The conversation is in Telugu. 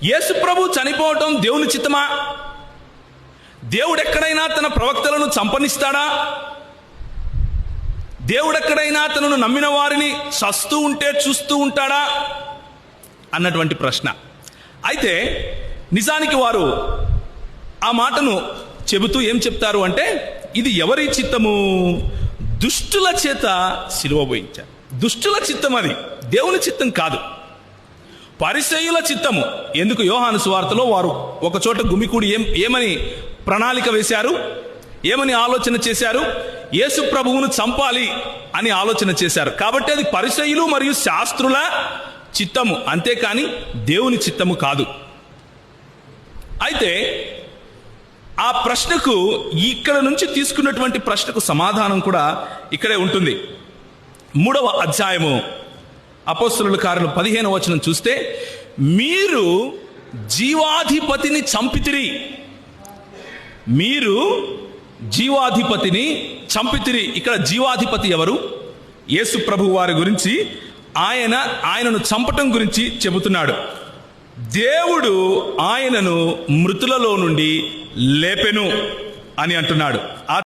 యేసు ప్రభు చనిపోవటం దేవుని చిత్తమా? దేవుడు ఎక్కడైనా తన ప్రవక్తలను చంపనిస్తాడా? దేవుడు ఎక్కడైనా తనను నమ్మిన వారిని చస్తూ ఉంటే చూస్తూ ఉంటాడా అన్నటువంటి ప్రశ్న. అయితే నిజానికి వారు ఆ మాటను చెబుతూ ఏం చెప్తారు అంటే, ఇది ఎవరి చిత్తము? దుష్టుల చేత సిలువ పోయించారు. దుష్టుల చిత్తం, అది దేవుని చిత్తం కాదు, పరిసయ్యుల చిత్తము. ఎందుకు? యోహాను సువార్తలో వారు ఒక చోట గుమికూడి ఏమని ప్రణాళిక వేశారు, ఏమని ఆలోచన చేశారు? యేసు ప్రభువును చంపాలి అని ఆలోచన చేశారు. కాబట్టి అది పరిసయ్యులు మరియు శాస్త్రుల చిత్తము, అంతేకాని దేవుని చిత్తము కాదు. అయితే ఆ ప్రశ్నకు, ఇక్కడ నుంచి తీసుకున్నటువంటి ప్రశ్నకు సమాధానం కూడా ఇక్కడే ఉంటుంది. 3వ అధ్యాయము అపోస్తలుల కార్యములు 15వ వచనం చూస్తే, మీరు జీవాధిపతిని చంపితిరి. మీరు జీవాధిపతిని చంపితిరి. ఇక్కడ జీవాధిపతి ఎవరు? యేసు ప్రభు వారి గురించి, ఆయనను చంపటం గురించి చెబుతున్నాడు. దేవుడు ఆయనను మృతులలో నుండి లేపెను అని అంటున్నాడు.